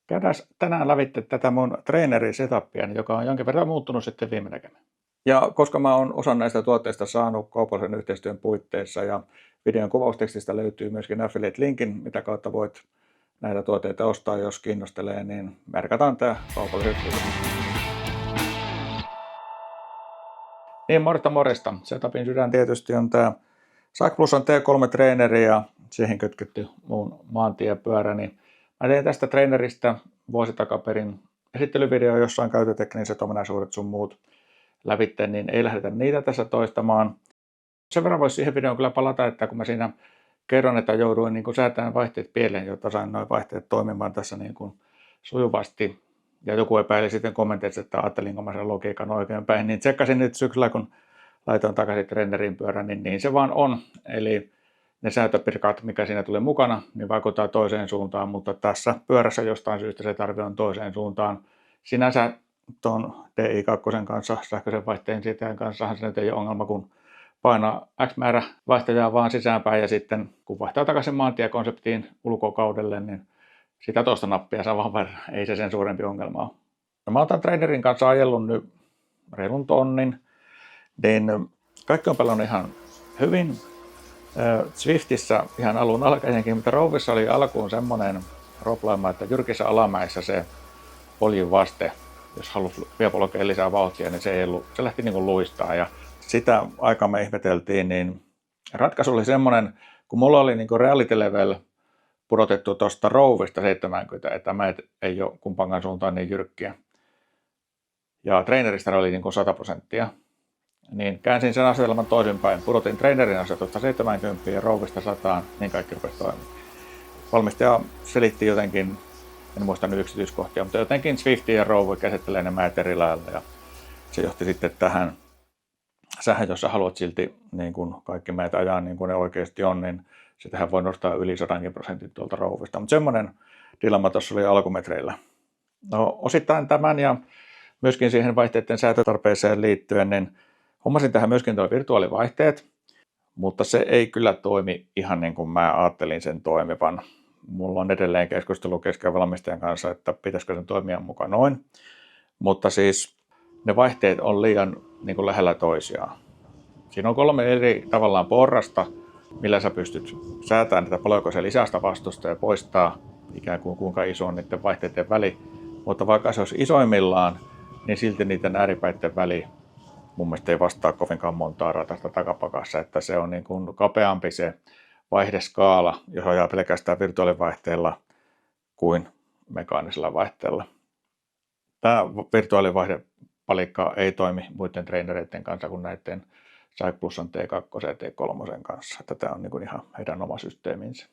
Käydään tänään lävitse tätä mun treenerisetapia, joka on jonkin verran muuttunut sitten viime näkemään. Ja koska mä oon osan näistä tuotteista saanut kaupallisen yhteistyön puitteissa ja videon kuvaustekstistä löytyy myöskin affiliate-linkin, mitä kautta voit näitä tuotteita ostaa, jos kiinnostelee, niin merkataan tää kaupallisen yhteistyön. Niin, morjesta. Setupin sydän tietysti on tää Cyclusan T3-treeneri ja siihen kytketty mun maantiepyörä. Niin mä tein tästä treeneristä vuosi takaperin esittelyvideo, jossa on käytötekniset ominaisuudet sun muut lävitte, niin ei lähdetä niitä tässä toistamaan. Sen verran voisi siihen videoon kyllä palata, että kun mä siinä kerron, että jouduin niin säätämään vaihteet pieleen, jotta sain nuo vaihteet toimimaan tässä niin kuin sujuvasti. Ja joku epäili sitten kommenteissa, että ajattelinko mä sen logiikan oikein päin, niin tsekkasin nyt syksyllä, kun laitoin takaisin treenerin pyörän, niin se vaan on. Eli ne säätöpirkat, mikä siinä tuli mukana, niin vaikuttaa toiseen suuntaan, mutta tässä pyörässä jostain syystä se tarve on toiseen suuntaan. Sinänsä tuon DI2 kanssa, sähköisen vaihteen siirtäjän kanssa, se nyt ei ole ongelma, kun painaa X määrä vaihtajaa vaan sisäänpäin ja sitten kun vaihtaa takaisin maantiekonseptiin ulkokaudelle, niin sitä tuosta nappia saa vaan verran. Ei se sen suurempi ongelma ole. No, mä oon tämän trainerin kanssa ajellut nyt reilun tonnin, niin kaikki on pelannut ihan hyvin. Zwiftissä ihan alun alkaenkin, mutta Rovissa oli alkuun semmoinen probleema, että jyrkissä alamäissä se poljin vaste, jos halusi viepolkeen lisää vauhtia, niin se lähti niin kuin luistaa. Ja sitä aikaa me ihmeteltiin, niin ratkaisu oli semmoinen, kun mulla oli niin kuin reality level pudotettu tuosta Rovista 70, että mä ei ole kumpankaan suuntaan niin jyrkkiä. Ja trainerista oli niin kuin 100%. Niin käänsin sen asetelman toisinpäin. Pudotin trainerin asetusta 70 ja Rovista 100, niin kaikki rupesi toimimaan. Valmistaja selitti jotenkin, en muista nyt yksityiskohtia, mutta jotenkin Swiftin ja Rovi käsittelee nämä eri lailla. Ja se johti sitten tähän sähän, jos sä haluat silti niin kuin kaikki meitä ajaa niin kuin ne oikeasti on, niin sitähän voi nostaa yli 100% tuolta Rovista. Mutta semmoinen dilemma tuossa oli alkumetreillä. No, osittain tämän ja myöskin siihen vaihteiden säätötarpeeseen liittyen, niin hommasin tähän myöskin tuo virtuaalivaihteet, mutta se ei kyllä toimi ihan niin kuin mä ajattelin sen toimivan. Mulla on edelleen keskustelu kesken valmistajan kanssa, että pitäisikö sen toimia mukaan noin. Mutta siis ne vaihteet on liian niin kuin lähellä toisiaan. Siinä on 3 eri tavallaan porrasta, millä sä pystyt säätämään, että paljonko se lisää sitä vastusta ja poistaa ikään kuin kuinka iso on niiden vaihteiden väli. Mutta vaikka se olisi isoimmillaan, niin silti niiden ääripäiden väli mun mielestä ei vastaa kovinkaan montaa ratasta takapakassa, että se on niin kuin kapeampi se vaihdeskaala, jos ajaa pelkästään virtuaalivaihteella kuin mekaanisella vaihteella. Tämä virtuaalivaihdepalikka ei toimi muiden trainereiden kanssa kuin näiden Cyclusan T2 ja T3 kanssa, että tämä on niin kuin ihan heidän oma systeeminsä.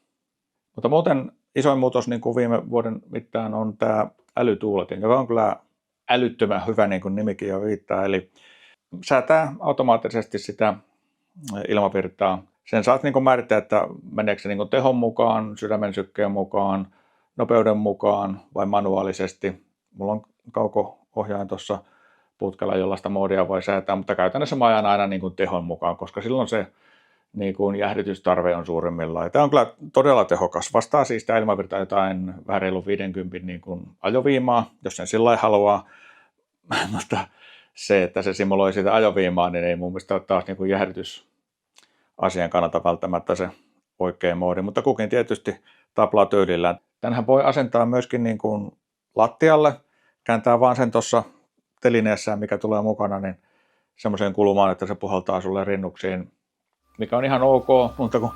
Mutta muuten isoin muutos niin kuin viime vuoden mittaan on tämä älytuuletin, joka on kyllä älyttömän hyvä, niin kuin nimikin jo viittaa, eli säätää automaattisesti sitä ilmavirtaa. Sen saat niin kuin määrittää, että meneekö se niin kuin tehon mukaan, sydämen sykkeen mukaan, nopeuden mukaan vai manuaalisesti. Mulla on kauko-ohjaaja tuossa putkella, jolla sitä moodia voi säätää, mutta käytännössä mä ajan aina niin kuin tehon mukaan, koska silloin se niin kuin jäähdytystarve on suurimmillaan. Tämä on kyllä todella tehokas. Vastaa siis tämä ilmavirta jotain vähän reilu 50 niin kuin ajoviimaa, jos sen sillä lailla haluaa. Mutta se, että se simuloi sitä ajoviimaa, niin ei mun mielestä ole taas niin kuin jäähdytysasian kannalta välttämättä se oikea moodi, mutta kukin tietysti taplaa tyylillään. Tänhän voi asentaa myöskin niin kuin lattialle, kääntää vaan sen tuossa telineessään, mikä tulee mukana, niin semmoiseen kulmaan, että se puhaltaa sulle rinnuksiin, mikä on ihan ok, mutta kun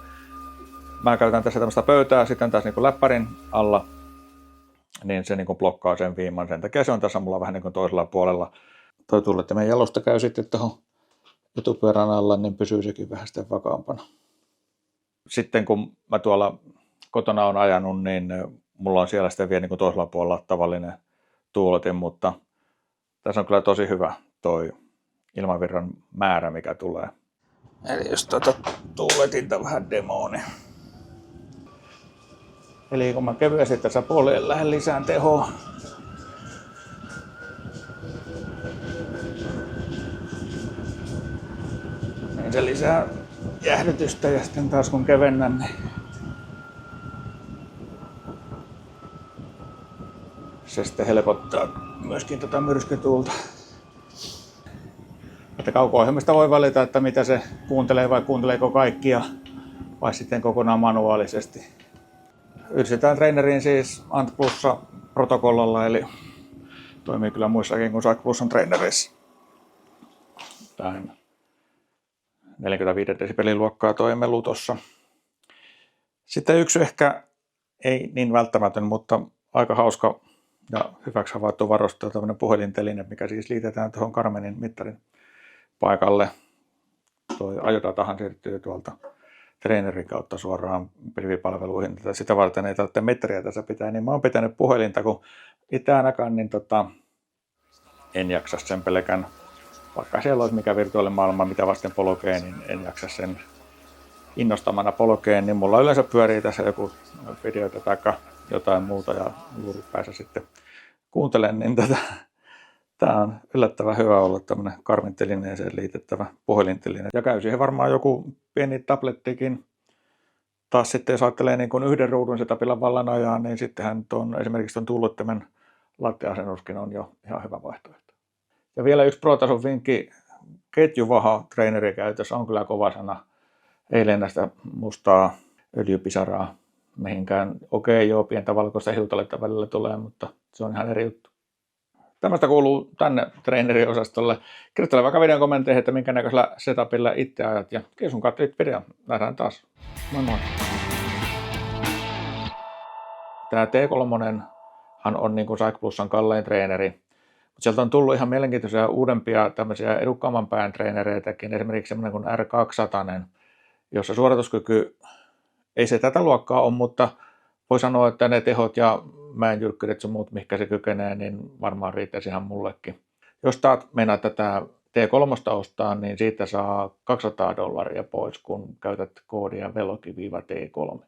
mä käytän tässä tämmöistä pöytää sitten taas niin kuin läppärin alla, niin se niin kuin blokkaa sen viiman. Sen takia se on tässä mulla vähän niin kuin toisella puolella. Toi tuulettimen jalosta käy sitten tuohon etupyörän alla, niin pysyy sekin vähän sitten vakaampana. Sitten kun mä tuolla kotona on ajanut, niin mulla on siellä sitten vielä niin kuin toisella puolella tavallinen tuuletin, mutta tässä on kyllä tosi hyvä toi ilmavirran määrä, mikä tulee. Eli jos tuuletinta vähän demoon, niin eli kun mä kevyesti tässä puolelle lähden lisään tehoa, niin se lisää jäähdytystä ja sitten taas kun kevennän, niin se sitten helpottaa myöskin tätä myrskytuulta. Että kauko-ohjelmista voi valita, että mitä se kuuntelee vai kuunteleeko kaikkia vai sitten kokonaan manuaalisesti. Yhdistetään traineriin siis ANT Plussa protokollalla, eli toimii kyllä muissakin kuin SAC Plusan trainereissa. Tähän 45 desibelin luokkaa toi melu tossa. Sitten yksi ehkä ei niin välttämätön, mutta aika hauska ja hyväksi havaittu varuste on tämmöinen puhelinteline, mikä siis liitetään tuohon Garminin mittarin paikalle. Tuo ajodatahan siirtyy tuolta trainerin kautta suoraan pilvipalveluihin. Sitä varten ei tarvitse metriä tässä pitää, niin mä oon pitänyt puhelinta, kun itse ainakaan niin en jaksa sen pelkän, vaikka siellä olisi mikä virtuaalimaailma, mitä vasten polkee, niin en jaksa sen innostamana polkeen, niin mulla yleensä pyörii tässä joku videoita tai jotain muuta ja luuripäässä sitten kuuntelen, niin tää on yllättävän hyvä olla tämmönen Garmin-telineeseen liitettävä puhelinteline. Ja käy siihen varmaan joku pieni tablettikin. Taas sitten jos ajattelee niin kuin yhden ruudun setupilla vallan ajaa, niin sittenhän esimerkiksi tuon tuuluttimen lattiasennuskin on jo ihan hyvä vaihtoehto. Ja vielä yksi pro-tason vinkki, ketjuvaha trainerikäytössä on kyllä kova sana. Ei lennä sitä mustaa öljypisaraa mihinkään. Okei, joo, pientä valkoista hiutaletta välillä tulee, mutta se on ihan eri juttu. Tämmöistä kuuluu tänne traineriosastolle. Kirjoittele vaikka videon kommentteihin, että minkä näköisellä setupilla itse ajat. Ja kiitos kun katsoit videon. Nähdään taas. Moi moi. Tämä T3 on niin kuin SAC Plusan kallein treeneri. Mutta sieltä on tullut ihan mielenkiintoisia uudempia tämmöisiä edukkaamman pään treenereitäkin. Esimerkiksi semmoinen kuin R200, jossa suorituskyky ei se tätä luokkaa ole, mutta voi sanoa, että ne tehot ja mäen jyrkkyydet sun muut, mihinkä se kykenee, niin varmaan riittäisi ihan mullekin. Jos taat meinaa tätä T3 ostaa, niin siitä saa $200 pois, kun käytät koodia veloki-T3.